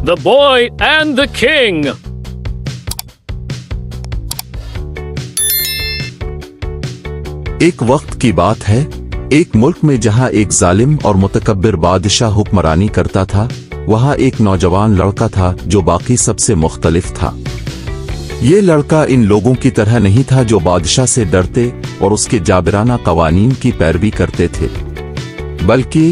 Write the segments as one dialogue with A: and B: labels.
A: The Boy and the King.
B: एक वक्त की बात है, एक मुल्क में जहां एक जालिम और मुतकब्बिर बादशाह हुक्मरानी करता था, वहां एक नौजवान लड़का था जो बाकी सबसे मुख्तलिफ था। ये लड़का इन लोगों की तरह नहीं था जो बादशाह से डरते और उसके जाबिराना कवानीन की पैरवी करते थे, बल्कि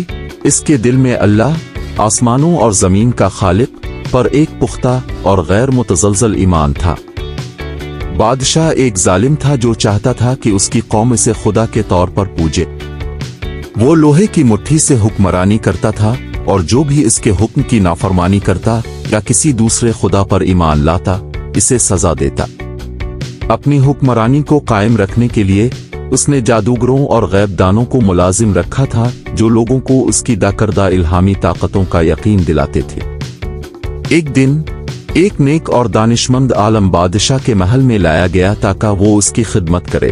B: इसके दिल में अल्लाह, आसमानों और जमीन का खालिक पर एक पुख्ता और गैर मुतज़लज़ल ईमान था। बादशाह एक जालिम था जो चाहता था कि उसकी कौम इसे खुदा के तौर पर पूजे। वो लोहे की मुट्ठी से हुक्मरानी करता था और जो भी इसके हुक्म की नाफरमानी करता या किसी दूसरे खुदा पर ईमान लाता, इसे सजा देता। अपनी हुक्मरानी को कायम रखने के लिए उसने जादूगरों और गैबदानों को मुलाजिम रखा था जो लोगों को उसकी दाकरदा इल्हामी ताकतों का यकीन दिलाते थे। एक दिन एक नेक और दानिशमंद आलम बादशाह के महल में लाया गया ताकि वो उसकी खिदमत करे।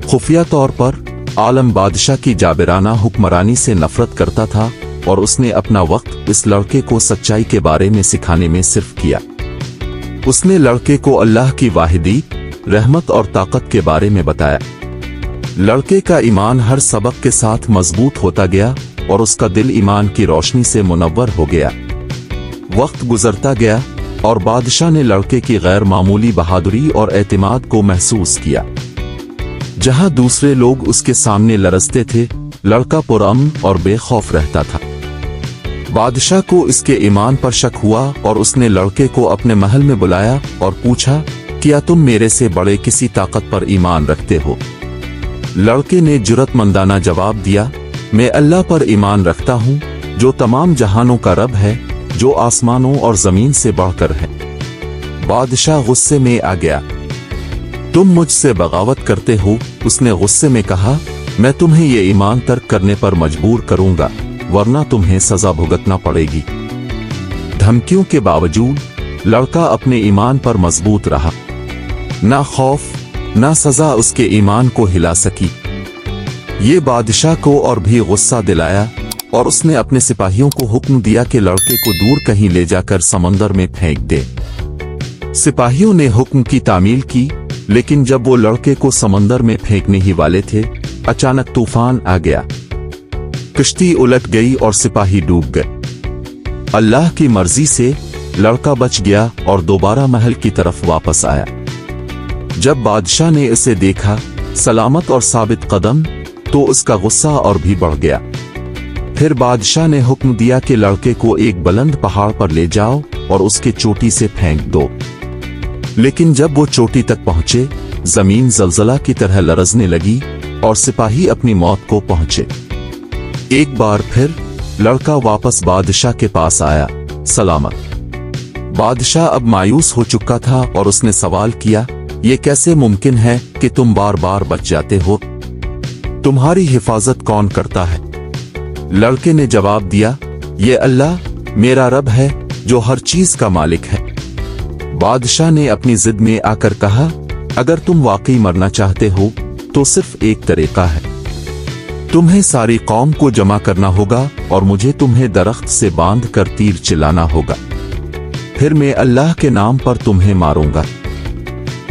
B: खुफिया तौर पर आलम बादशाह की जाबिराना हुक्मरानी से नफरत करता था और उसने अपना वक्त इस लड़के को सच्चाई के बारे में सिखाने में सिर्फ किया। उसने लड़के को अल्लाह की वाहिदी, रहमत और ताकत के बारे में बताया। लड़के का ईमान हर सबक के साथ मजबूत होता गया और उसका दिल ईमान की रोशनी से मुनव्वर हो गया। वक्त गुजरता गया और बादशाह ने लड़के की गैर मामूली बहादुरी और एतमाद को महसूस किया। जहां दूसरे लोग उसके सामने लरजते थे, लड़का पुरअमन और बेखौफ रहता था। बादशाह को इसके ईमान पर शक हुआ और उसने लड़के को अपने महल में बुलाया और पूछा, क्या तुम मेरे से बड़े किसी ताकत पर ईमान रखते हो? लड़के ने जुर्रतमंदाना जवाब दिया, मैं अल्लाह पर ईमान रखता हूँ जो तमाम जहानों का रब है, जो आसमानों और जमीन से बढ़कर है। बादशाह गुस्से में आ गया। तुम मुझसे बगावत करते हो, उसने गुस्से में कहा, मैं तुम्हें ये ईमान तर्क करने पर मजबूर करूंगा, वरना तुम्हें सजा भुगतना पड़ेगी। धमकियों के बावजूद लड़का अपने ईमान पर मजबूत रहा। ना खौफ ना सजा उसके ईमान को हिला सकी। ये बादशाह को और भी गुस्सा दिलाया और उसने अपने सिपाहियों को हुक्म दिया कि लड़के को दूर कहीं ले जाकर समंदर में फेंक दे। सिपाहियों ने हुक्म की तामील की, लेकिन जब वो लड़के को समंदर में फेंकने ही वाले थे, अचानक तूफान आ गया। कश्ती उलट गई और सिपाही डूब गए। अल्लाह की मर्जी से लड़का बच गया और दोबारा महल की तरफ वापस आया। जब बादशाह ने इसे देखा, सलामत और साबित कदम, तो उसका गुस्सा और भी बढ़ गया। फिर बादशाह ने हुक्म दिया कि लड़के को एक बुलंद पहाड़ पर ले जाओ और उसके चोटी से फेंक दो। लेकिन जब वो चोटी तक पहुंचे, जमीन जलजला की तरह लरजने लगी और सिपाही अपनी मौत को पहुंचे। एक बार फिर लड़का वापस बादशाह के पास आया, सलामत। बादशाह अब मायूस हो चुका था और उसने सवाल किया, ये कैसे मुमकिन है कि तुम बार बार बच जाते हो? तुम्हारी हिफाजत कौन करता है? लड़के ने जवाब दिया, ये अल्लाह मेरा रब है जो हर चीज का मालिक है। बादशाह ने अपनी जिद में आकर कहा, अगर तुम वाकई मरना चाहते हो तो सिर्फ एक तरीका है, तुम्हें सारी कौम को जमा करना होगा और मुझे तुम्हें दरख्त से बांध कर तीर चलाना होगा, फिर मैं अल्लाह के नाम पर तुम्हें मारूंगा।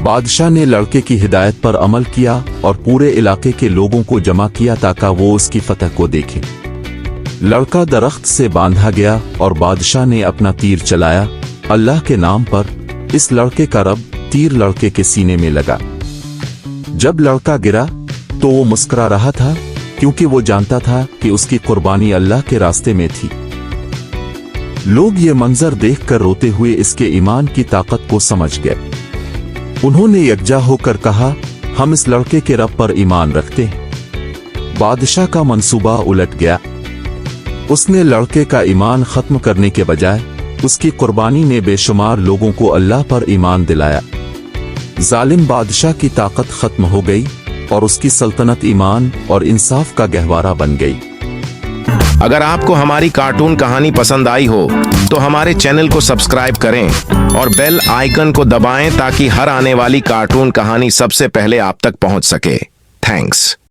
B: बादशाह ने लड़के की हिदायत पर अमल किया और पूरे इलाके के लोगों को जमा किया ताकि वो उसकी फतह को देखें। लड़का दरख्त से बांधा गया और बादशाह ने अपना तीर चलाया अल्लाह के नाम पर। इस लड़के का रब तीर लड़के के सीने में लगा। जब लड़का गिरा तो वो मुस्कुरा रहा था, क्योंकि वो जानता था कि उसकी कुर्बानी अल्लाह के रास्ते में थी। लोग ये मंजर देखकर रोते हुए इसके ईमान की ताकत को समझ गए। उन्होंने यकजा होकर कहा, हम इस लड़के के रब पर ईमान रखते हैं। बादशाह का मंसूबा उलट गया। उसने लड़के का ईमान खत्म करने के बजाय उसकी कुर्बानी ने बेशुमार लोगों को अल्लाह पर ईमान दिलाया। जालिम बादशाह की ताकत खत्म हो गई और उसकी सल्तनत ईमान और इंसाफ का गहवारा बन गई।
C: अगर आपको हमारी कार्टून कहानी पसंद आई हो तो हमारे चैनल को सब्सक्राइब करें और बेल आइकन को दबाएं ताकि हर आने वाली कार्टून कहानी सबसे पहले आप तक पहुंच सके। थैंक्स।